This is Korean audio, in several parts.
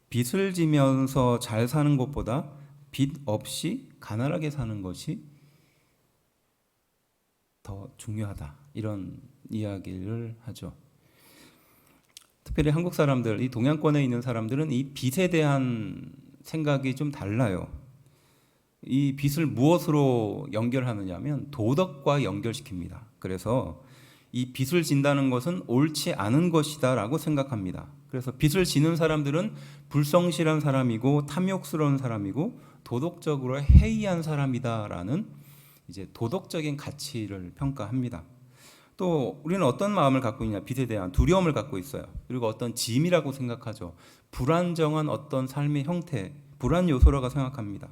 빚을 지면서 잘 사는 것보다 빚 없이 가난하게 사는 것이 더 중요하다, 이런 이야기를 하죠. 특별히 한국 사람들, 이 동양권에 있는 사람들은 이 빚에 대한 생각이 좀 달라요. 이 빚을 무엇으로 연결하느냐면 도덕과 연결시킵니다. 그래서 이 빚을 진다는 것은 옳지 않은 것이다 라고 생각합니다. 그래서 빚을 지는 사람들은 불성실한 사람이고 탐욕스러운 사람이고 도덕적으로 해이한 사람이다라는 이제 도덕적인 가치를 평가합니다. 또 우리는 어떤 마음을 갖고 있냐? 빚에 대한 두려움을 갖고 있어요. 그리고 어떤 짐이라고 생각하죠. 불안정한 어떤 삶의 형태, 불안 요소라고 생각합니다.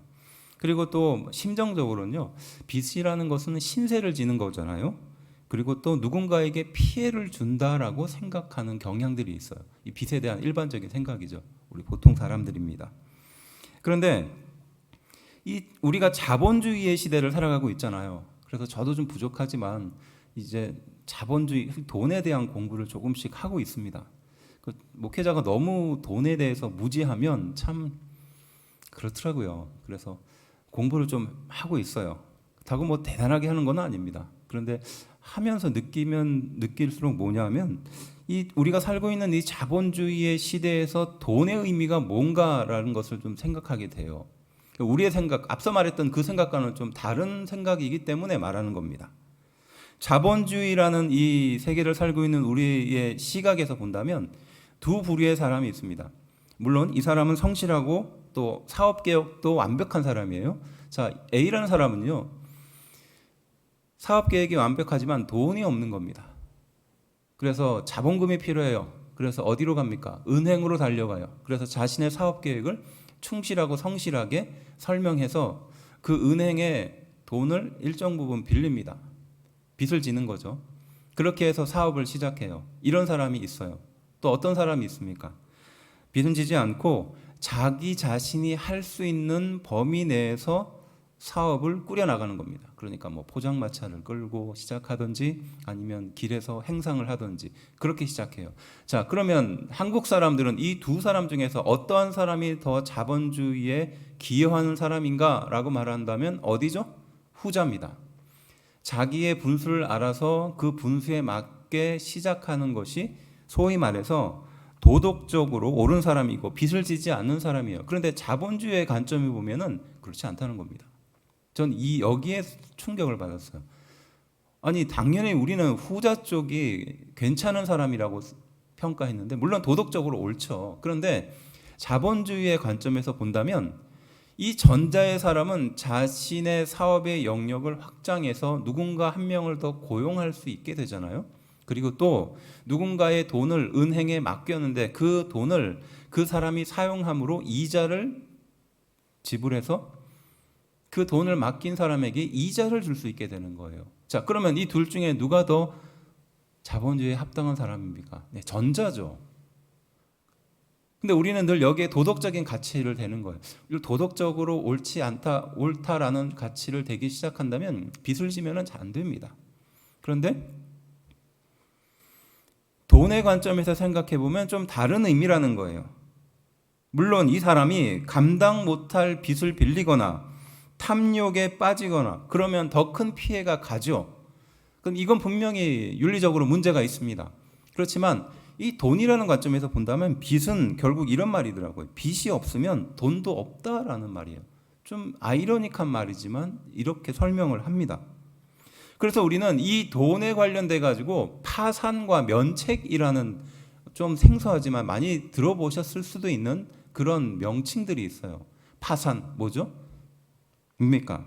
그리고 또 심정적으로는요, 빚이라는 것은 신세를 지는 거잖아요. 그리고 또 누군가에게 피해를 준다라고 생각하는 경향들이 있어요. 이 빚에 대한 일반적인 생각이죠. 우리 보통 사람들입니다. 그런데 우리가 자본주의의 시대를 살아가고 있잖아요. 그래서 저도 좀 부족하지만 이제 자본주의, 돈에 대한 공부를 조금씩 하고 있습니다. 목회자가 너무 돈에 대해서 무지하면 참 그렇더라고요. 그래서 공부를 좀 하고 있어요. 그렇다고 뭐 대단하게 하는 건 아닙니다. 그런데 하면서 느낄수록 뭐냐면 우리가 살고 있는 이 자본주의의 시대에서 돈의 의미가 뭔가라는 것을 좀 생각하게 돼요. 우리의 생각, 앞서 말했던 그 생각과는 좀 다른 생각이기 때문에 말하는 겁니다. 자본주의라는 이 세계를 살고 있는 우리의 시각에서 본다면 두 부류의 사람이 있습니다. 물론 이 사람은 성실하고 또 사업개혁도 완벽한 사람이에요. 자, A라는 사람은요, 사업계획이 완벽하지만 돈이 없는 겁니다. 그래서 자본금이 필요해요. 그래서 어디로 갑니까? 은행으로 달려가요. 그래서 자신의 사업계획을 충실하고 성실하게 설명해서 그 은행에 돈을 일정 부분 빌립니다. 빚을 지는 거죠. 그렇게 해서 사업을 시작해요. 이런 사람이 있어요. 또 어떤 사람이 있습니까? 빚은 지지 않고 자기 자신이 할 수 있는 범위 내에서 사업을 꾸려나가는 겁니다. 그러니까 뭐 포장마차를 끌고 시작하든지 아니면 길에서 행상을 하든지 그렇게 시작해요. 자, 그러면 한국 사람들은 이 두 사람 중에서 어떠한 사람이 더 자본주의에 기여하는 사람인가라고 말한다면 어디죠? 후자입니다. 자기의 분수를 알아서 그 분수에 맞게 시작하는 것이 소위 말해서 도덕적으로 옳은 사람이고 빚을 지지 않는 사람이에요. 그런데 자본주의의 관점에 보면은 그렇지 않다는 겁니다. 전 여기에 충격을 받았어요. 아니, 당연히 우리는 후자 쪽이 괜찮은 사람이라고 평가했는데, 물론 도덕적으로 옳죠. 그런데 자본주의의 관점에서 본다면 이 전자의 사람은 자신의 사업의 영역을 확장해서 누군가 한 명을 더 고용할 수 있게 되잖아요. 그리고 또 누군가의 돈을 은행에 맡겼는데 그 돈을 그 사람이 사용함으로 이자를 지불해서 그 돈을 맡긴 사람에게 이자를 줄 수 있게 되는 거예요. 자, 그러면 이 둘 중에 누가 더 자본주의에 합당한 사람입니까? 네, 전자죠. 근데 우리는 늘 여기에 도덕적인 가치를 대는 거예요. 도덕적으로 옳지 않다, 옳다라는 가치를 대기 시작한다면 빚을 지면은 잘 안 됩니다. 그런데 돈의 관점에서 생각해 보면 좀 다른 의미라는 거예요. 물론 이 사람이 감당 못할 빚을 빌리거나 탐욕에 빠지거나 그러면 더 큰 피해가 가죠. 그럼 이건 분명히 윤리적으로 문제가 있습니다. 그렇지만 이 돈이라는 관점에서 본다면 빚은 결국 이런 말이더라고요. 빚이 없으면 돈도 없다라는 말이에요. 좀 아이러니한 말이지만 이렇게 설명을 합니다. 그래서 우리는 이 돈에 관련돼 가지고 파산과 면책이라는 좀 생소하지만 많이 들어보셨을 수도 있는 그런 명칭들이 있어요. 파산 뭐죠? 뭡니까?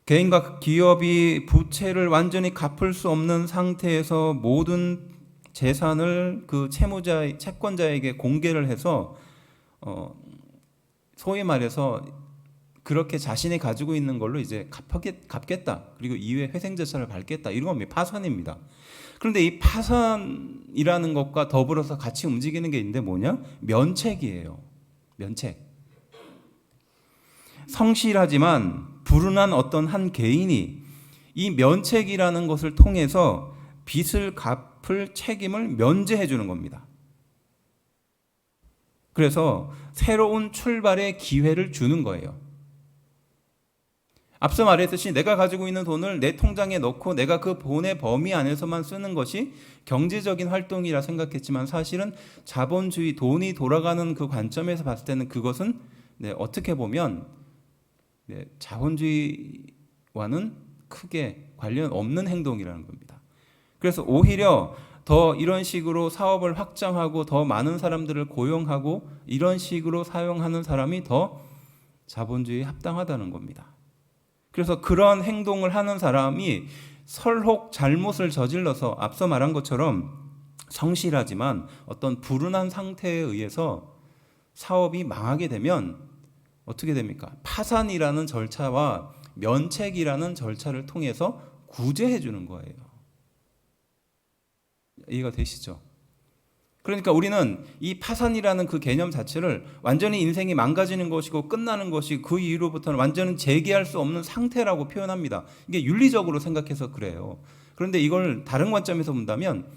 개인과 기업이 부채를 완전히 갚을 수 없는 상태에서 모든 재산을 그 채권자에게 공개를 해서 소위 말해서 그렇게 자신이 가지고 있는 걸로 이제 갚겠다. 그리고 이후에 회생 절차를 밟겠다. 이런 겁니다. 파산입니다. 그런데 이 파산이라는 것과 더불어서 같이 움직이는 게 있는데 뭐냐? 면책이에요. 면책. 성실하지만 불운한 어떤 한 개인이 이 면책이라는 것을 통해서 빚을 갚을 책임을 면제해 주는 겁니다. 그래서 새로운 출발의 기회를 주는 거예요. 앞서 말했듯이 내가 가지고 있는 돈을 내 통장에 넣고 내가 그 돈의 범위 안에서만 쓰는 것이 경제적인 활동이라 생각했지만 사실은 자본주의, 돈이 돌아가는 그 관점에서 봤을 때는 그것은 어떻게 보면 자본주의와는 크게 관련 없는 행동이라는 겁니다. 그래서 오히려 더 이런 식으로 사업을 확장하고 더 많은 사람들을 고용하고 이런 식으로 사용하는 사람이 더 자본주의에 합당하다는 겁니다. 그래서 그런 행동을 하는 사람이 설혹 잘못을 저질러서 앞서 말한 것처럼 성실하지만 어떤 불운한 상태에 의해서 사업이 망하게 되면 어떻게 됩니까? 파산이라는 절차와 면책이라는 절차를 통해서 구제해 주는 거예요. 이해가 되시죠? 그러니까 우리는 이 파산이라는 그 개념 자체를 완전히 인생이 망가지는 것이고 끝나는 것이 그 이후로부터는 완전히 재개할 수 없는 상태라고 표현합니다. 이게 윤리적으로 생각해서 그래요. 그런데 이걸 다른 관점에서 본다면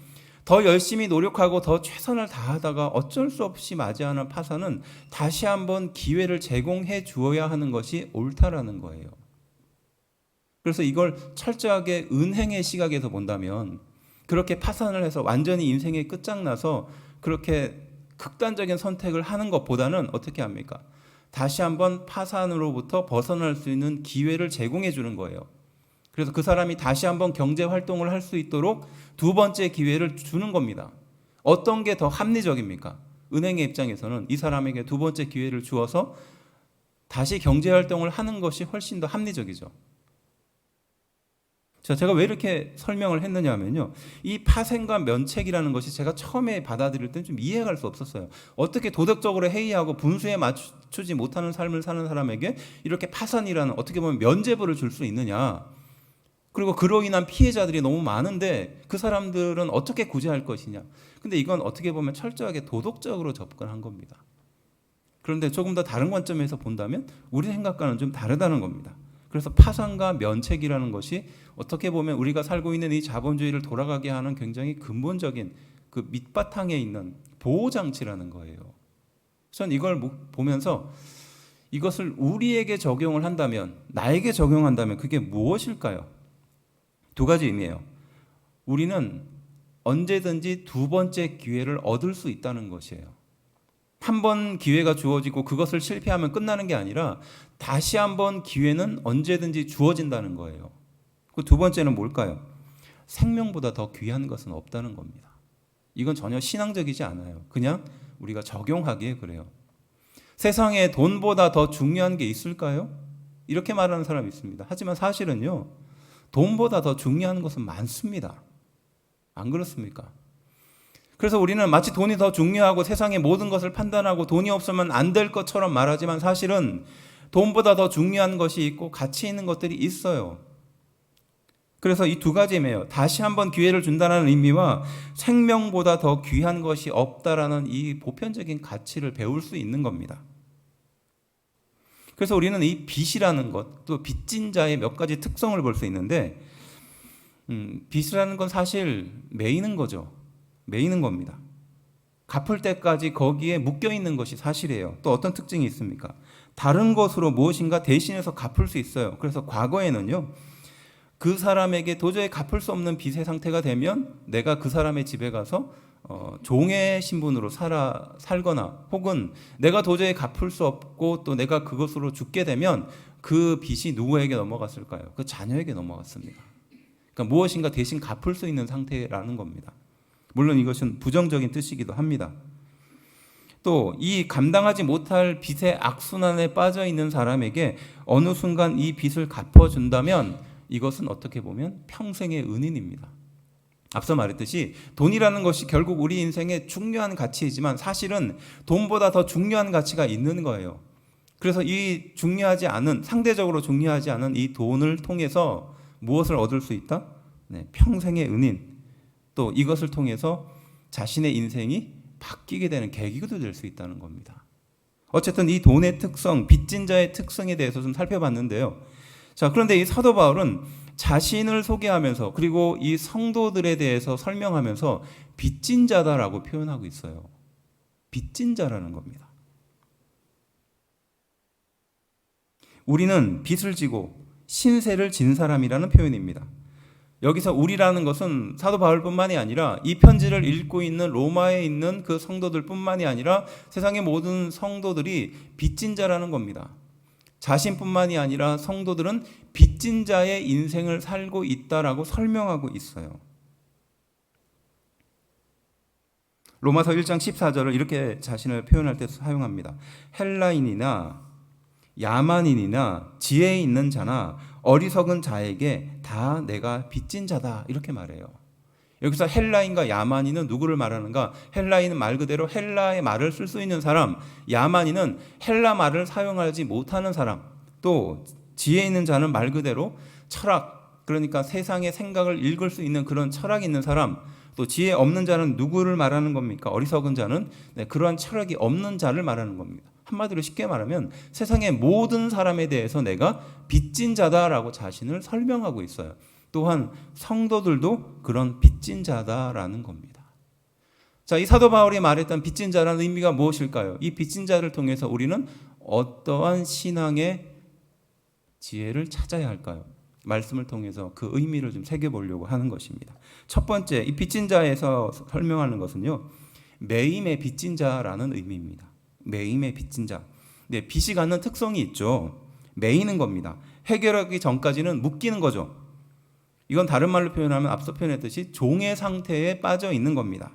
더 열심히 노력하고 더 최선을 다하다가 어쩔 수 없이 맞이하는 파산은 다시 한번 기회를 제공해 주어야 하는 것이 옳다라는 거예요. 그래서 이걸 철저하게 은행의 시각에서 본다면 그렇게 파산을 해서 완전히 인생의 끝장나서 그렇게 극단적인 선택을 하는 것보다는 어떻게 합니까? 다시 한번 파산으로부터 벗어날 수 있는 기회를 제공해 주는 거예요. 그래서 그 사람이 다시 한번 경제 활동을 할 수 있도록 두 번째 기회를 주는 겁니다. 어떤 게 더 합리적입니까? 은행의 입장에서는 이 사람에게 두 번째 기회를 주어서 다시 경제 활동을 하는 것이 훨씬 더 합리적이죠. 제가 왜 이렇게 설명을 했느냐 하면요. 이 파생과 면책이라는 것이 제가 처음에 받아들일 때는 좀 이해할 수 없었어요. 어떻게 도덕적으로 해이하고 분수에 맞추지 못하는 삶을 사는 사람에게 이렇게 파산이라는 어떻게 보면 면죄부를 줄 수 있느냐. 그리고 그로 인한 피해자들이 너무 많은데 그 사람들은 어떻게 구제할 것이냐. 근데 이건 어떻게 보면 철저하게 도덕적으로 접근한 겁니다. 그런데 조금 더 다른 관점에서 본다면 우리 생각과는 좀 다르다는 겁니다. 그래서 파산과 면책이라는 것이 어떻게 보면 우리가 살고 있는 이 자본주의를 돌아가게 하는 굉장히 근본적인 그 밑바탕에 있는 보호장치라는 거예요. 전 이걸 보면서 이것을 우리에게 적용을 한다면, 나에게 적용한다면 그게 무엇일까요? 두 가지 의미예요. 우리는 언제든지 두 번째 기회를 얻을 수 있다는 것이에요. 한 번 기회가 주어지고 그것을 실패하면 끝나는 게 아니라 다시 한번 기회는 언제든지 주어진다는 거예요. 그 두 번째는 뭘까요? 생명보다 더 귀한 것은 없다는 겁니다. 이건 전혀 신앙적이지 않아요. 그냥 우리가 적용하기에 그래요. 세상에 돈보다 더 중요한 게 있을까요? 이렇게 말하는 사람이 있습니다. 하지만 사실은요, 돈보다 더 중요한 것은 많습니다. 안 그렇습니까? 그래서 우리는 마치 돈이 더 중요하고 세상의 모든 것을 판단하고 돈이 없으면 안 될 것처럼 말하지만 사실은 돈보다 더 중요한 것이 있고 가치 있는 것들이 있어요. 그래서 이 두 가지 의미예요. 다시 한번 기회를 준다는 의미와 생명보다 더 귀한 것이 없다라는 이 보편적인 가치를 배울 수 있는 겁니다. 그래서 우리는 이 빚이라는 것, 또 빚진 자의 몇 가지 특성을 볼 수 있는데 빚이라는 건 사실 매이는 거죠. 매이는 겁니다. 갚을 때까지 거기에 묶여 있는 것이 사실이에요. 또 어떤 특징이 있습니까? 다른 것으로 무엇인가 대신해서 갚을 수 있어요. 그래서 과거에는요, 그 사람에게 도저히 갚을 수 없는 빚의 상태가 되면 내가 그 사람의 집에 가서 종의 신분으로 살거나 혹은 내가 도저히 갚을 수 없고 또 내가 그것으로 죽게 되면 그 빚이 누구에게 넘어갔을까요? 그 자녀에게 넘어갔습니다. 그러니까 무엇인가 대신 갚을 수 있는 상태라는 겁니다. 물론 이것은 부정적인 뜻이기도 합니다. 또 이 감당하지 못할 빚의 악순환에 빠져 있는 사람에게 어느 순간 이 빚을 갚아준다면 이것은 어떻게 보면 평생의 은인입니다. 앞서 말했듯이 돈이라는 것이 결국 우리 인생의 중요한 가치이지만 사실은 돈보다 더 중요한 가치가 있는 거예요. 그래서 이 중요하지 않은, 상대적으로 중요하지 않은 이 돈을 통해서 무엇을 얻을 수 있다? 평생의 은인. 또 이것을 통해서 자신의 인생이 바뀌게 되는 계기가 될 수 있다는 겁니다. 어쨌든 이 돈의 특성, 빚진 자의 특성에 대해서 좀 살펴봤는데요. 자, 그런데 이 사도 바울은 자신을 소개하면서 그리고 이 성도들에 대해서 설명하면서 빚진 자다라고 표현하고 있어요. 빚진 자라는 겁니다. 우리는 빚을 지고 신세를 진 사람이라는 표현입니다. 여기서 우리라는 것은 사도 바울뿐만이 아니라 이 편지를 읽고 있는 로마에 있는 그 성도들뿐만이 아니라 세상의 모든 성도들이 빚진 자라는 겁니다. 자신뿐만이 아니라 성도들은 빚진 자의 인생을 살고 있다라고 설명하고 있어요. 로마서 1장 14절을 이렇게 자신을 표현할 때 사용합니다. 헬라인이나 야만인이나 지혜 있는 자나 어리석은 자에게 다 내가 빚진 자다 이렇게 말해요. 여기서 헬라인과 야만인은 누구를 말하는가? 헬라인은 말 그대로 헬라의 말을 쓸 수 있는 사람, 야만인은 헬라 말을 사용하지 못하는 사람, 또 지혜 있는 자는 말 그대로 철학, 그러니까 세상의 생각을 읽을 수 있는 그런 철학이 있는 사람, 또 지혜 없는 자는 누구를 말하는 겁니까? 어리석은 자는 그러한 철학이 없는 자를 말하는 겁니다. 한마디로 쉽게 말하면 세상의 모든 사람에 대해서 내가 빚진 자다라고 자신을 설명하고 있어요. 또한 성도들도 그런 빚진 자다라는 겁니다. 자, 이 사도 바울이 말했던 빚진 자라는 의미가 무엇일까요? 이 빚진 자를 통해서 우리는 어떠한 신앙의 지혜를 찾아야 할까요? 말씀을 통해서 그 의미를 좀 새겨보려고 하는 것입니다. 첫 번째, 이 빚진 자에서 설명하는 것은요, 매임의 빚진 자라는 의미입니다. 매임의 빚진 자. 네, 빚이 갖는 특성이 있죠. 매이는 겁니다. 해결하기 전까지는 묶이는 거죠. 이건 다른 말로 표현하면 앞서 표현했듯이 종의 상태에 빠져 있는 겁니다.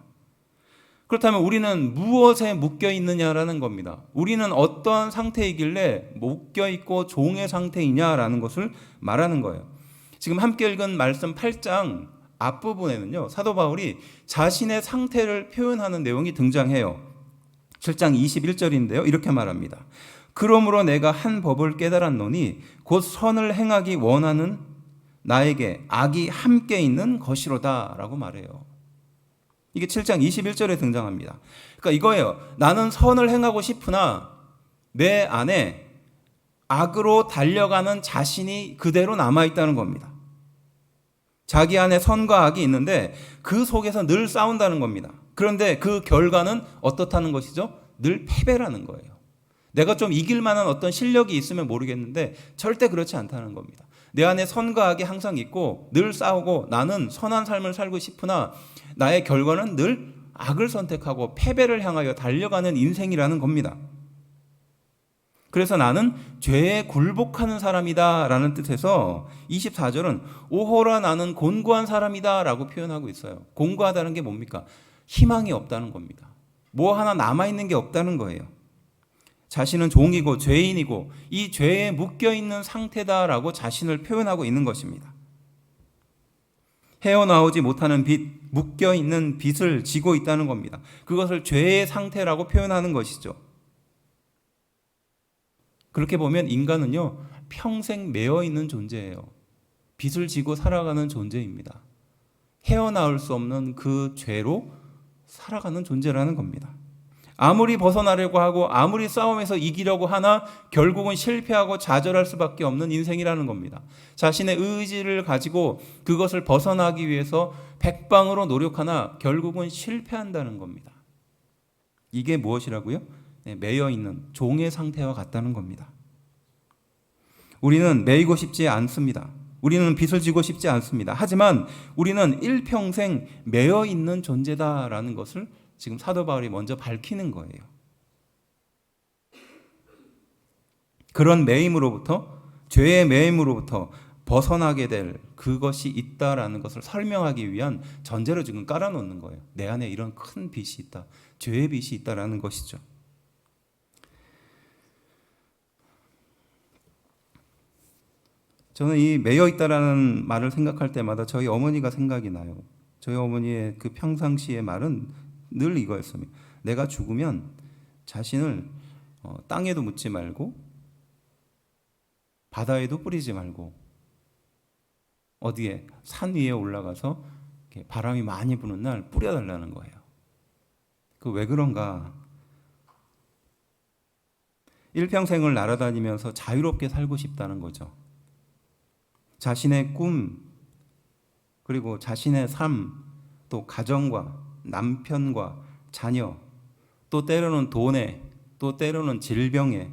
그렇다면 우리는 무엇에 묶여 있느냐라는 겁니다. 우리는 어떠한 상태이길래 묶여 있고 종의 상태이냐라는 것을 말하는 거예요. 지금 함께 읽은 말씀 8장 앞부분에는요, 사도 바울이 자신의 상태를 표현하는 내용이 등장해요. 7장 21절인데요. 이렇게 말합니다. 그러므로 내가 한 법을 깨달았노니 곧 선을 행하기 원하는 나에게 악이 함께 있는 것이로다 라고 말해요. 이게 7장 21절에 등장합니다. 그러니까 이거예요. 나는 선을 행하고 싶으나 내 안에 악으로 달려가는 자신이 그대로 남아있다는 겁니다. 자기 안에 선과 악이 있는데 그 속에서 늘 싸운다는 겁니다. 그런데 그 결과는 어떻다는 것이죠? 늘 패배라는 거예요. 내가 좀 이길 만한 어떤 실력이 있으면 모르겠는데 절대 그렇지 않다는 겁니다. 내 안에 선과 악이 항상 있고 늘 싸우고 나는 선한 삶을 살고 싶으나 나의 결과는 늘 악을 선택하고 패배를 향하여 달려가는 인생이라는 겁니다. 그래서 나는 죄에 굴복하는 사람이다 라는 뜻에서 24절은 오호라 나는 곤고한 사람이다 라고 표현하고 있어요. 곤고하다는 게 뭡니까? 희망이 없다는 겁니다. 뭐 하나 남아있는 게 없다는 거예요. 자신은 종이고 죄인이고 이 죄에 묶여있는 상태다라고 자신을 표현하고 있는 것입니다. 헤어나오지 못하는 빚, 묶여있는 빚을 지고 있다는 겁니다. 그것을 죄의 상태라고 표현하는 것이죠. 그렇게 보면 인간은요, 평생 매여있는 존재예요. 빚을 지고 살아가는 존재입니다. 헤어나올 수 없는 그 죄로 살아가는 존재라는 겁니다. 아무리 벗어나려고 하고 아무리 싸움에서 이기려고 하나 결국은 실패하고 좌절할 수밖에 없는 인생이라는 겁니다. 자신의 의지를 가지고 그것을 벗어나기 위해서 백방으로 노력하나 결국은 실패한다는 겁니다. 이게 무엇이라고요? 매여있는 종의 상태와 같다는 겁니다. 우리는 매이고 싶지 않습니다. 우리는 빚을 지고 싶지 않습니다. 하지만 우리는 일평생 매여있는 존재다라는 것을 지금 사도 바울이 먼저 밝히는 거예요. 그런 매임으로부터, 죄의 매임으로부터 벗어나게 될 그것이 있다라는 것을 설명하기 위한 전제로 지금 깔아놓는 거예요. 내 안에 이런 큰 빚이 있다. 죄의 빚이 있다라는 것이죠. 저는 이 매여 있다라는 말을 생각할 때마다 저희 어머니가 생각이 나요. 저희 어머니의 그 평상시의 말은 늘 이거였습니다. 내가 죽으면 자신을 땅에도 묻지 말고 바다에도 뿌리지 말고 어디에 산 위에 올라가서 바람이 많이 부는 날 뿌려달라는 거예요. 그 왜 그런가? 일평생을 날아다니면서 자유롭게 살고 싶다는 거죠. 자신의 꿈, 그리고 자신의 삶, 또 가정과 남편과 자녀, 또 때로는 돈에, 또 때로는 질병에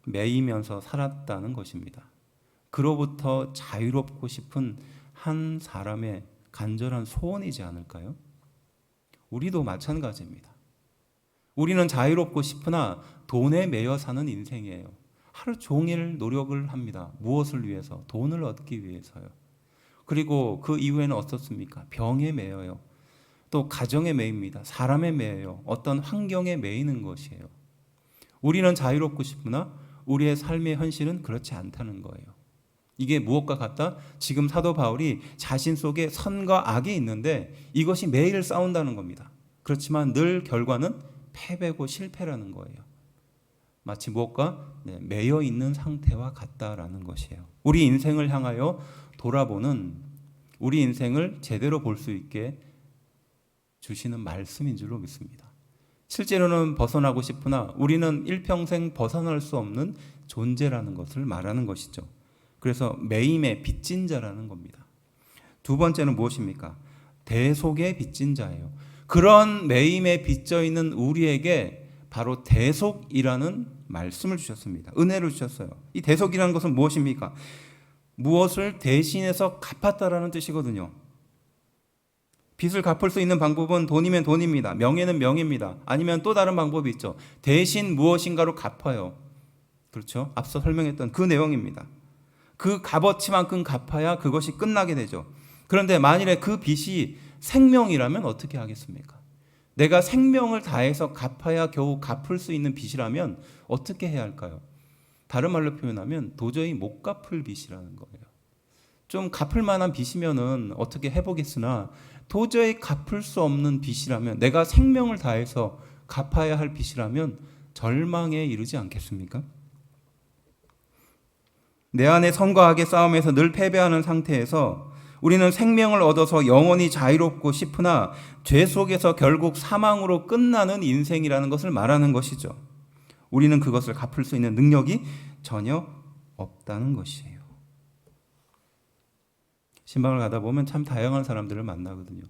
매이면서 살았다는 것입니다. 그로부터 자유롭고 싶은 한 사람의 간절한 소원이지 않을까요? 우리도 마찬가지입니다. 우리는 자유롭고 싶으나 돈에 매여 사는 인생이에요. 하루 종일 노력을 합니다. 무엇을 위해서? 돈을 얻기 위해서요. 그리고 그 이후에는 어떻습니까? 병에 매여요. 또 가정에 매입니다. 사람에 매여요. 어떤 환경에 매이는 것이에요. 우리는 자유롭고 싶으나 우리의 삶의 현실은 그렇지 않다는 거예요. 이게 무엇과 같다? 지금 사도 바울이 자신 속에 선과 악이 있는데 이것이 매일 싸운다는 겁니다. 그렇지만 늘 결과는 패배고 실패라는 거예요. 마치 무엇과 매여 있는 상태와 같다라는 것이에요. 우리 인생을 향하여 돌아보는, 우리 인생을 제대로 볼 수 있게 주시는 말씀인 줄로 믿습니다. 실제로는 벗어나고 싶으나 우리는 일평생 벗어날 수 없는 존재라는 것을 말하는 것이죠. 그래서 매임에 빚진 자라는 겁니다. 두 번째는 무엇입니까? 대속에 빚진 자예요. 그런 매임에 빚져 있는 우리에게 바로 대속이라는 말씀을 주셨습니다. 은혜를 주셨어요. 이 대속이라는 것은 무엇입니까? 무엇을 대신해서 갚았다라는 뜻이거든요. 빚을 갚을 수 있는 방법은 돈이면 돈입니다. 명예는 명예입니다. 아니면 또 다른 방법이 있죠. 대신 무엇인가로 갚아요. 그렇죠? 앞서 설명했던 그 내용입니다. 그 값어치만큼 갚아야 그것이 끝나게 되죠. 그런데 만일에 그 빚이 생명이라면 어떻게 하겠습니까? 내가 생명을 다해서 갚아야 겨우 갚을 수 있는 빚이라면 어떻게 해야 할까요? 다른 말로 표현하면 도저히 못 갚을 빚이라는 거예요. 좀 갚을 만한 빚이면은 어떻게 해보겠으나 도저히 갚을 수 없는 빚이라면, 내가 생명을 다해서 갚아야 할 빚이라면 절망에 이르지 않겠습니까? 내 안에 선과 악의 싸움에서 늘 패배하는 상태에서 우리는 생명을 얻어서 영원히 자유롭고 싶으나 죄 속에서 결국 사망으로 끝나는 인생이라는 것을 말하는 것이죠. 우리는 그것을 갚을 수 있는 능력이 전혀 없다는 것이에요. 신방을 가다 보면 참 다양한 사람들을 만나거든요.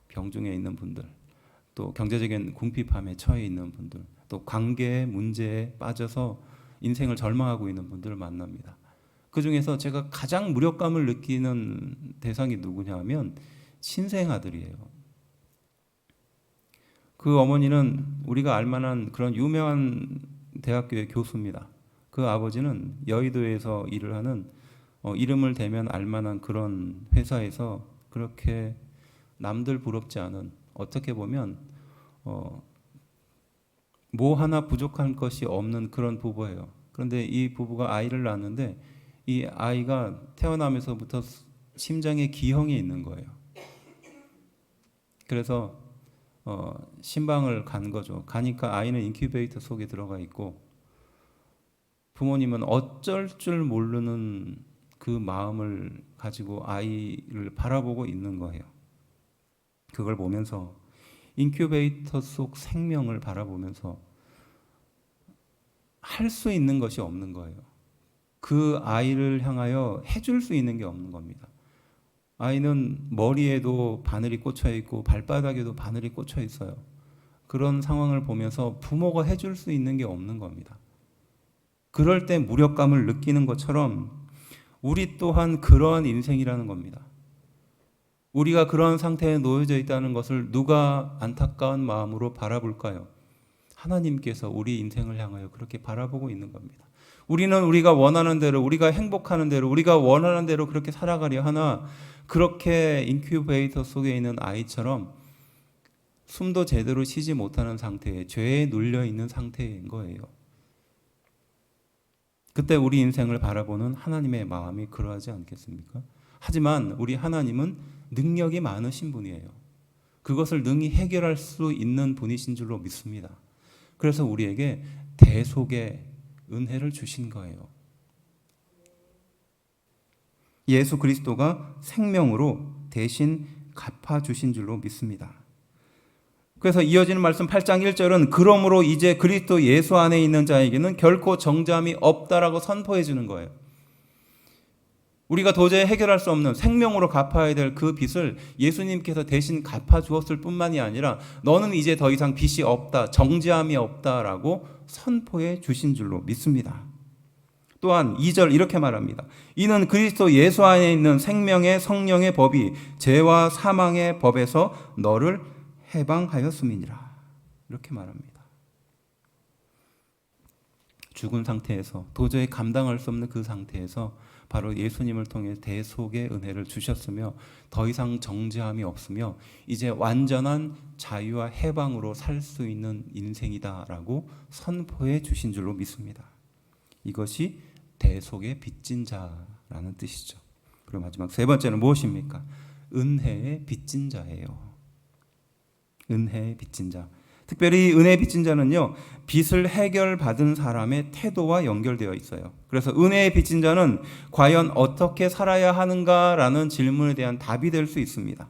병중에 있는 분들, 또 경제적인 궁핍함에 처해 있는 분들, 또 관계 문제에 빠져서 인생을 절망하고 있는 분들을 만납니다. 그 중에서 제가 가장 무력감을 느끼는 대상이 누구냐 하면 신생아들이에요. 그 어머니는 우리가 알만한 그런 유명한 대학교의 교수입니다. 그 아버지는 여의도에서 일을 하는 이름을 대면 알만한 그런 회사에서 그렇게 남들 부럽지 않은, 어떻게 보면 뭐 하나 부족한 것이 없는 그런 부부예요. 그런데 이 부부가 아이를 낳았는데 이 아이가 태어나면서부터 심장에 기형이 있는 거예요. 그래서 신방을 간 거죠. 가니까 아이는 인큐베이터 속에 들어가 있고 부모님은 어쩔 줄 모르는 그 마음을 가지고 아이를 바라보고 있는 거예요. 그걸 보면서 인큐베이터 속 생명을 바라보면서 할 수 있는 것이 없는 거예요. 그 아이를 향하여 해줄 수 있는 게 없는 겁니다. 아이는 머리에도 바늘이 꽂혀 있고 발바닥에도 바늘이 꽂혀 있어요. 그런 상황을 보면서 부모가 해줄 수 있는 게 없는 겁니다. 그럴 때 무력감을 느끼는 것처럼 우리 또한 그러한 인생이라는 겁니다. 우리가 그런 상태에 놓여져 있다는 것을 누가 안타까운 마음으로 바라볼까요? 하나님께서 우리 인생을 향하여 그렇게 바라보고 있는 겁니다. 우리는 우리가 원하는 대로, 우리가 행복하는 대로, 우리가 원하는 대로 그렇게 살아가려 하나 그렇게 인큐베이터 속에 있는 아이처럼 숨도 제대로 쉬지 못하는 상태에 죄에 눌려 있는 상태인 거예요. 그때 우리 인생을 바라보는 하나님의 마음이 그러하지 않겠습니까? 하지만 우리 하나님은 능력이 많으신 분이에요. 그것을 능히 해결할 수 있는 분이신 줄로 믿습니다. 그래서 우리에게 대속의 은혜를 주신 거예요. 예수 그리스도가 생명으로 대신 갚아주신 줄로 믿습니다. 그래서 이어지는 말씀 8장 1절은 그러므로 이제 그리스도 예수 안에 있는 자에게는 결코 정죄함이 없다라고 선포해 주는 거예요. 우리가 도저히 해결할 수 없는 생명으로 갚아야 될 그 빚을 예수님께서 대신 갚아주었을 뿐만이 아니라 너는 이제 더 이상 빚이 없다, 정죄함이 없다라고 선포해 주신 줄로 믿습니다. 또한 2절 이렇게 말합니다. 이는 그리스도 예수 안에 있는 생명의 성령의 법이 죄와 사망의 법에서 너를 해방하였음이니라. 이렇게 말합니다. 죽은 상태에서 도저히 감당할 수 없는 그 상태에서 바로 예수님을 통해 대속의 은혜를 주셨으며 더 이상 정죄함이 없으며 이제 완전한 자유와 해방으로 살 수 있는 인생이다라고 선포해 주신 줄로 믿습니다. 이것이 대속의 빚진 자라는 뜻이죠. 그리고 마지막 세 번째는 무엇입니까? 은혜의 빚진 자예요. 은혜의 빚진 자. 특별히 은혜의 빚진 자는요, 빚을 해결받은 사람의 태도와 연결되어 있어요. 그래서 은혜의 빚진 자는 과연 어떻게 살아야 하는가라는 질문에 대한 답이 될 수 있습니다.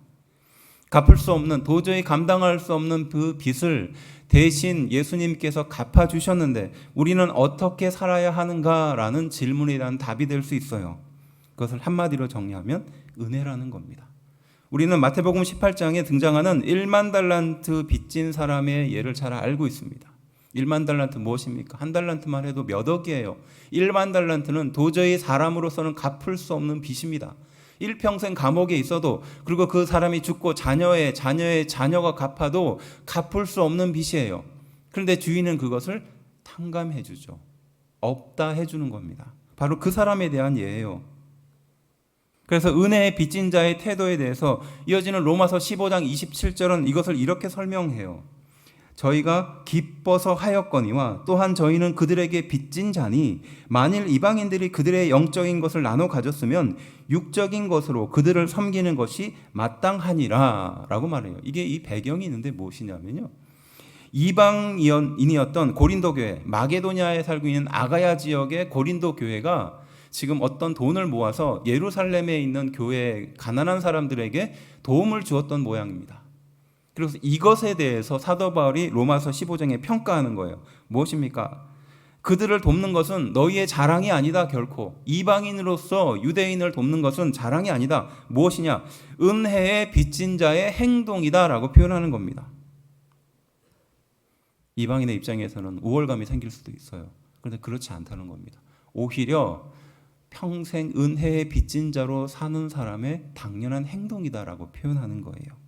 갚을 수 없는, 도저히 감당할 수 없는 그 빚을 대신 예수님께서 갚아주셨는데 우리는 어떻게 살아야 하는가라는 질문에 대한 답이 될 수 있어요. 그것을 한마디로 정리하면 은혜라는 겁니다. 우리는 마태복음 18장에 등장하는 1만 달란트 빚진 사람의 예를 잘 알고 있습니다. 1만 달란트 무엇입니까? 한 달란트만 해도 몇 억이에요. 1만 달란트는 도저히 사람으로서는 갚을 수 없는 빚입니다. 일평생 감옥에 있어도, 그리고 그 사람이 죽고 자녀의 자녀가 갚아도 갚을 수 없는 빚이에요. 그런데 주인은 그것을 탕감해 주죠. 없다 해주는 겁니다. 바로 그 사람에 대한 예예요. 그래서 은혜의 빚진 자의 태도에 대해서 이어지는 로마서 15장 27절은 이것을 이렇게 설명해요. 저희가 기뻐서 하였거니와 또한 저희는 그들에게 빚진 자니 만일 이방인들이 그들의 영적인 것을 나눠 가졌으면 육적인 것으로 그들을 섬기는 것이 마땅하니라 라고 말해요. 이게 이 배경이 있는데 무엇이냐면요, 이방인이었던 고린도 교회, 마게도냐에 살고 있는 아가야 지역의 고린도 교회가 지금 어떤 돈을 모아서 예루살렘에 있는 교회 가난한 사람들에게 도움을 주었던 모양입니다. 그래서 이것에 대해서 사도 바울이 로마서 15장에 평가하는 거예요. 무엇입니까? 그들을 돕는 것은 너희의 자랑이 아니다. 결코 이방인으로서 유대인을 돕는 것은 자랑이 아니다. 무엇이냐? 은혜의 빚진 자의 행동이다 라고 표현하는 겁니다. 이방인의 입장에서는 우월감이 생길 수도 있어요. 그런데 그렇지 않다는 겁니다. 오히려 평생 은혜의 빚진 자로 사는 사람의 당연한 행동이다라고 표현하는 거예요.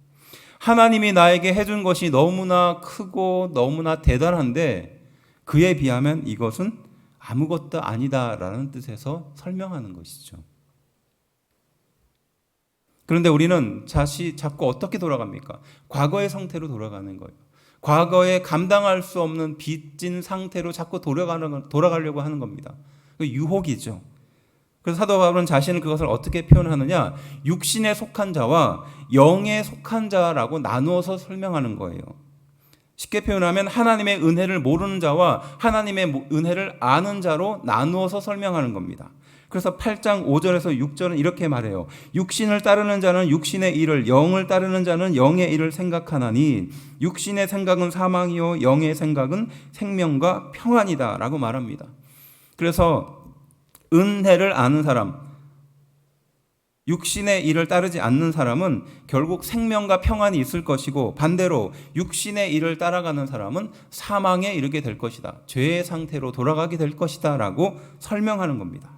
하나님이 나에게 해준 것이 너무나 크고 너무나 대단한데 그에 비하면 이것은 아무것도 아니다라는 뜻에서 설명하는 것이죠. 그런데 우리는 자꾸 어떻게 돌아갑니까? 과거의 상태로 돌아가는 거예요. 과거에 감당할 수 없는 빚진 상태로 자꾸 돌아가려고 하는 겁니다. 그 유혹이죠. 그래서 사도 바울은 자신은 그것을 어떻게 표현하느냐? 육신에 속한 자와 영에 속한 자라고 나누어서 설명하는 거예요. 쉽게 표현하면 하나님의 은혜를 모르는 자와 하나님의 은혜를 아는 자로 나누어서 설명하는 겁니다. 그래서 8장 5절에서 6절은 이렇게 말해요. 육신을 따르는 자는 육신의 일을, 영을 따르는 자는 영의 일을 생각하나니 육신의 생각은 사망이요 영의 생각은 생명과 평안이다 라고 말합니다. 그래서 은혜를 아는 사람, 육신의 일을 따르지 않는 사람은 결국 생명과 평안이 있을 것이고 반대로 육신의 일을 따라가는 사람은 사망에 이르게 될 것이다. 죄의 상태로 돌아가게 될 것이다 라고 설명하는 겁니다.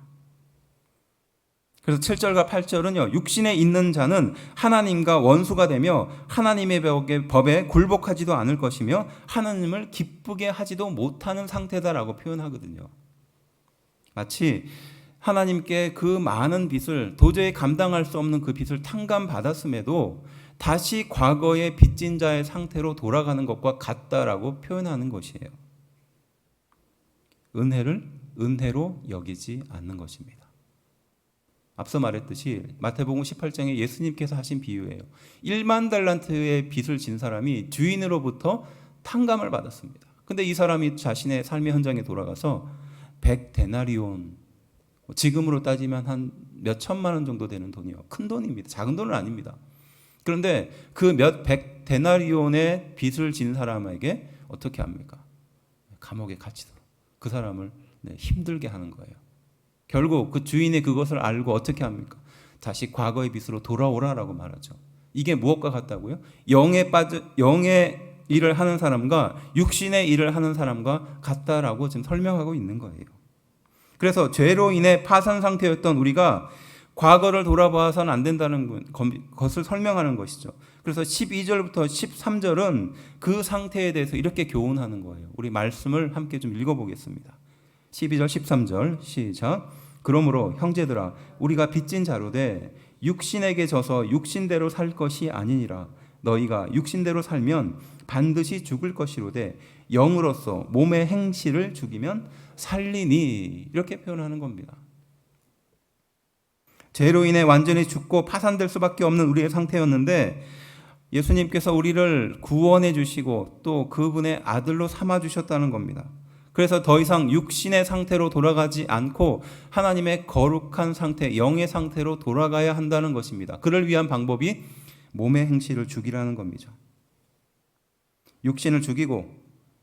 그래서 7절과 8절은요, 육신에 있는 자는 하나님과 원수가 되며 하나님의 법에 굴복하지도 않을 것이며 하나님을 기쁘게 하지도 못하는 상태다라고 표현하거든요. 마치 하나님께 그 많은 빚을, 도저히 감당할 수 없는 그 빚을 탕감받았음에도 다시 과거의 빚진 자의 상태로 돌아가는 것과 같다라고 표현하는 것이에요. 은혜를 은혜로 여기지 않는 것입니다. 앞서 말했듯이 마태복음 18장에 예수님께서 하신 비유예요. 1만 달란트의 빚을 진 사람이 주인으로부터 탕감을 받았습니다. 근데 이 사람이 자신의 삶의 현장에 돌아가서 100데나리온, 지금으로 따지면 한 몇 천만 원 정도 되는 돈이요. 큰 돈입니다. 작은 돈은 아닙니다. 그런데 그 몇 100데나리온의 빚을 진 사람에게 어떻게 합니까? 감옥에 갇히도록 그 사람을 힘들게 하는 거예요. 결국 그 주인이 그것을 알고 어떻게 합니까? 다시 과거의 빛으로 돌아오라라고 말하죠. 이게 무엇과 같다고요? 영의 일을 하는 사람과 육신의 일을 하는 사람과 같다라고 지금 설명하고 있는 거예요. 그래서 죄로 인해 파산 상태였던 우리가 과거를 돌아봐서는 안 된다는 것을 설명하는 것이죠. 그래서 12절부터 13절은 그 상태에 대해서 이렇게 교훈하는 거예요. 우리 말씀을 함께 좀 읽어보겠습니다. 12절 13절 시작. 그러므로 형제들아 우리가 빚진 자로되 육신에게 져서 육신대로 살 것이 아니니라. 너희가 육신대로 살면 반드시 죽을 것이로되 영으로서 몸의 행실을 죽이면 살리니. 이렇게 표현하는 겁니다. 죄로 인해 완전히 죽고 파산될 수밖에 없는 우리의 상태였는데 예수님께서 우리를 구원해 주시고 또 그분의 아들로 삼아 주셨다는 겁니다. 그래서 더 이상 육신의 상태로 돌아가지 않고 하나님의 거룩한 상태, 영의 상태로 돌아가야 한다는 것입니다. 그를 위한 방법이 몸의 행실을 죽이라는 겁니다. 육신을 죽이고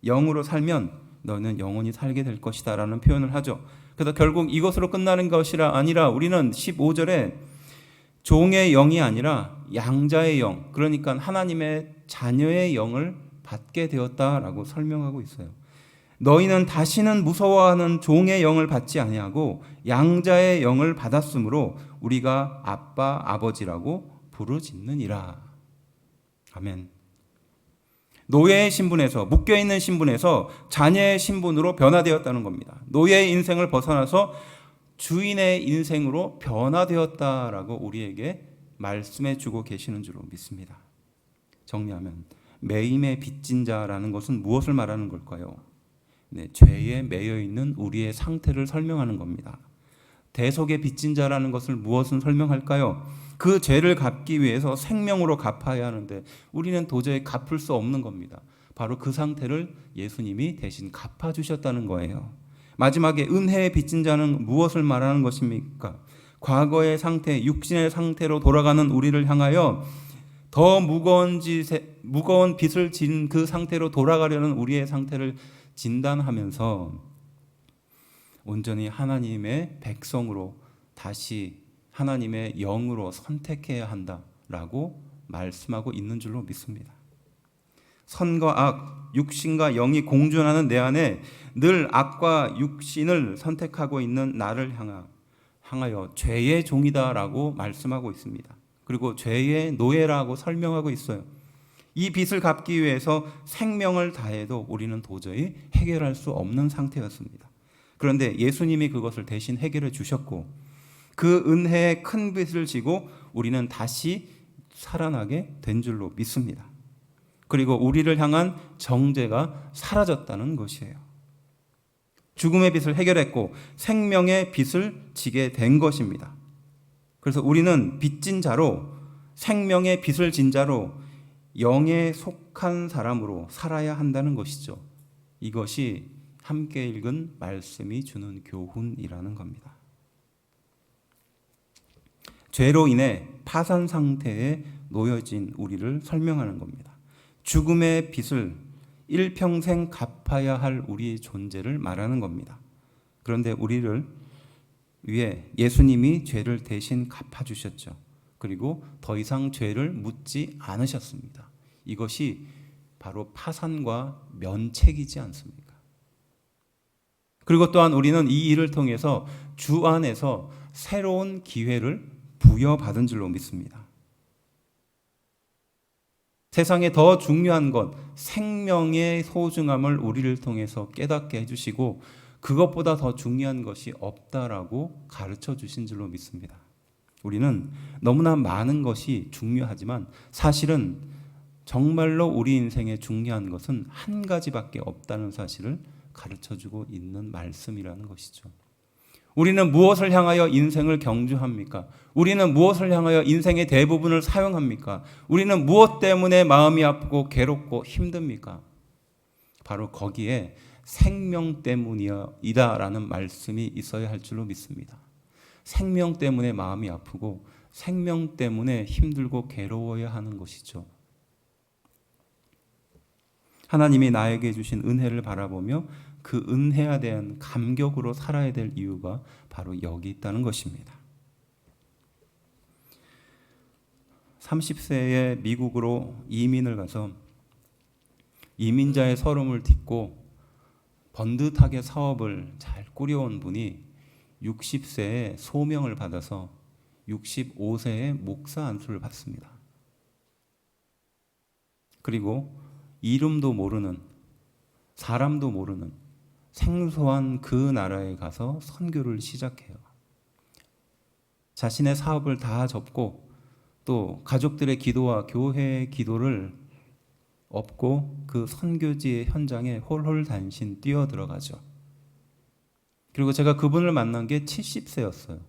영으로 살면 너는 영원히 살게 될 것이다 라는 표현을 하죠. 그래서 결국 이것으로 끝나는 것이 아니라 우리는 15절에 종의 영이 아니라 양자의 영, 그러니까 하나님의 자녀의 영을 받게 되었다라고 설명하고 있어요. 너희는 다시는 무서워하는 종의 영을 받지 아니하고 양자의 영을 받았으므로 우리가 아빠 아버지라고 부르짖느니라. 아멘. 노예의 신분에서, 묶여있는 신분에서 자녀의 신분으로 변화되었다는 겁니다. 노예의 인생을 벗어나서 주인의 인생으로 변화되었다라고 우리에게 말씀해 주고 계시는 줄로 믿습니다. 정리하면 매임의 빚진 자라는 것은 무엇을 말하는 걸까요? 네, 죄에 매여 있는 우리의 상태를 설명하는 겁니다. 대속의 빚진 자라는 것을 무엇을 설명할까요? 그 죄를 갚기 위해서 생명으로 갚아야 하는데 우리는 도저히 갚을 수 없는 겁니다. 바로 그 상태를 예수님이 대신 갚아주셨다는 거예요. 마지막에 은혜의 빚진 자는 무엇을 말하는 것입니까? 과거의 상태, 육신의 상태로 돌아가는 우리를 향하여 더 무거운 빚을 진 그 상태로 돌아가려는 우리의 상태를 진단하면서 온전히 하나님의 백성으로 다시 하나님의 영으로 선택해야 한다라고 말씀하고 있는 줄로 믿습니다. 선과 악, 육신과 영이 공존하는 내 안에 늘 악과 육신을 선택하고 있는 나를 향하여 죄의 종이다라고 말씀하고 있습니다. 그리고 죄의 노예라고 설명하고 있어요. 이 빚을 갚기 위해서 생명을 다해도 우리는 도저히 해결할 수 없는 상태였습니다. 그런데 예수님이 그것을 대신 해결해 주셨고 그 은혜의 큰 빚을 지고 우리는 다시 살아나게 된 줄로 믿습니다. 그리고 우리를 향한 정죄가 사라졌다는 것이에요. 죽음의 빚을 해결했고 생명의 빚을 지게 된 것입니다. 그래서 우리는 빚진 자로, 생명의 빚을 진 자로, 영에 속한 사람으로 살아야 한다는 것이죠. 이것이 함께 읽은 말씀이 주는 교훈이라는 겁니다. 죄로 인해 파산 상태에 놓여진 우리를 설명하는 겁니다. 죽음의 빚을 일평생 갚아야 할 우리의 존재를 말하는 겁니다. 그런데 우리를 위해 예수님이 죄를 대신 갚아주셨죠. 그리고 더 이상 죄를 묻지 않으셨습니다. 이것이 바로 파산과 면책이지 않습니까? 그리고 또한 우리는 이 일을 통해서 주 안에서 새로운 기회를 부여받은 줄로 믿습니다. 세상에 더 중요한 것, 생명의 소중함을 우리를 통해서 깨닫게 해주시고 그것보다 더 중요한 것이 없다라고 가르쳐 주신 줄로 믿습니다. 우리는 너무나 많은 것이 중요하지만 사실은 정말로 우리 인생에 중요한 것은 한 가지밖에 없다는 사실을 가르쳐주고 있는 말씀이라는 것이죠. 우리는 무엇을 향하여 인생을 경주합니까? 우리는 무엇을 향하여 인생의 대부분을 사용합니까? 우리는 무엇 때문에 마음이 아프고 괴롭고 힘듭니까? 바로 거기에 생명 때문이다라는 말씀이 있어야 할 줄로 믿습니다. 생명 때문에 마음이 아프고 생명 때문에 힘들고 괴로워야 하는 것이죠. 하나님이 나에게 주신 은혜를 바라보며 그 은혜에 대한 감격으로 살아야 될 이유가 바로 여기 있다는 것입니다. 30세에 미국으로 이민을 가서 이민자의 서름을 딛고 번듯하게 사업을 잘 꾸려온 분이 60세에 소명을 받아서 65세에 목사 안수를 받습니다. 그리고 이름도 모르는, 사람도 모르는 생소한 그 나라에 가서 선교를 시작해요. 자신의 사업을 다 접고 또 가족들의 기도와 교회의 기도를 업고 그 선교지의 현장에 홀홀단신 뛰어들어가죠. 그리고 제가 그분을 만난 게 70세였어요.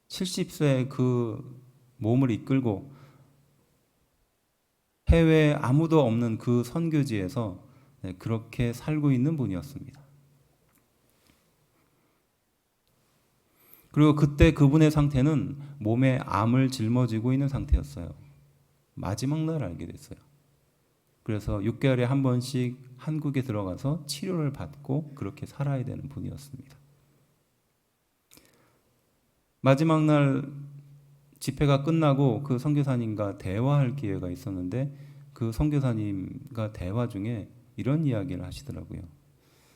70세에 그 몸을 이끌고 해외에 아무도 없는 그 선교지에서 그렇게 살고 있는 분이었습니다. 그리고 그때 그분의 상태는 몸에 암을 짊어지고 있는 상태였어요. 마지막 날 알게 됐어요. 그래서 6개월에 한 번씩 한국에 들어가서 치료를 받고 그렇게 살아야 되는 분이었습니다. 마지막 날 집회가 끝나고 그 선교사님과 대화할 기회가 있었는데 그 선교사님과 대화 중에 이런 이야기를 하시더라고요.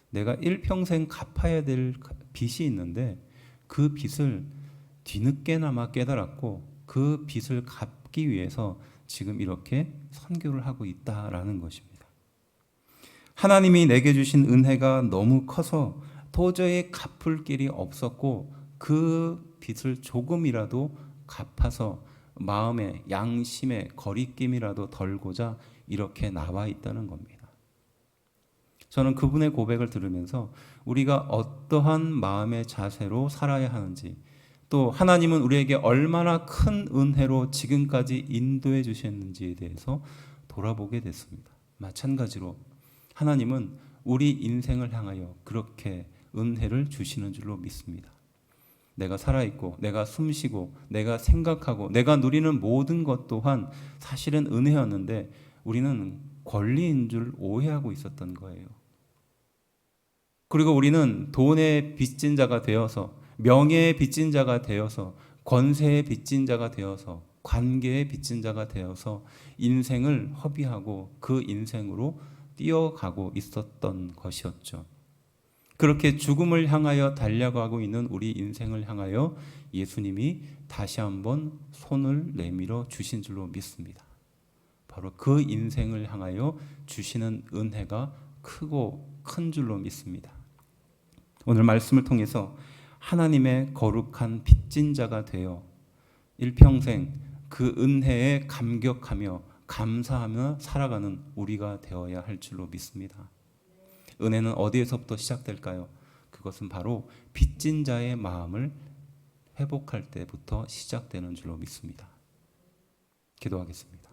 내가 일평생 갚아야 될 빚이 있는데 그 빚을 뒤늦게나마 깨달았고 그 빚을 갚기 위해서 지금 이렇게 선교를 하고 있다라는 것입니다. 하나님이 내게 주신 은혜가 너무 커서 도저히 갚을 길이 없었고 그 빚을 조금이라도 갚아서 마음의 양심의 거리낌이라도 덜고자 이렇게 나와 있다는 겁니다. 저는 그분의 고백을 들으면서 우리가 어떠한 마음의 자세로 살아야 하는지, 또 하나님은 우리에게 얼마나 큰 은혜로 지금까지 인도해 주셨는지에 대해서 돌아보게 됐습니다. 마찬가지로 하나님은 우리 인생을 향하여 그렇게 은혜를 주시는 줄로 믿습니다. 내가 살아있고 내가 숨쉬고 내가 생각하고 내가 누리는 모든 것 또한 사실은 은혜였는데 우리는 권리인 줄 오해하고 있었던 거예요. 그리고 우리는 돈의 빚진 자가 되어서, 명예의 빚진 자가 되어서, 권세의 빚진 자가 되어서, 관계의 빚진 자가 되어서 인생을 허비하고 그 인생으로 뛰어가고 있었던 것이었죠. 그렇게 죽음을 향하여 달려가고 있는 우리 인생을 향하여 예수님이 다시 한번 손을 내밀어 주신 줄로 믿습니다. 바로 그 인생을 향하여 주시는 은혜가 크고 큰 줄로 믿습니다. 오늘 말씀을 통해서 하나님의 거룩한 빚진 자가 되어 일평생 그 은혜에 감격하며 감사하며 살아가는 우리가 되어야 할 줄로 믿습니다. 은혜는 어디에서부터 시작될까요? 그것은 바로 빚진 자의 마음을 회복할 때부터 시작되는 줄로 믿습니다. 기도하겠습니다.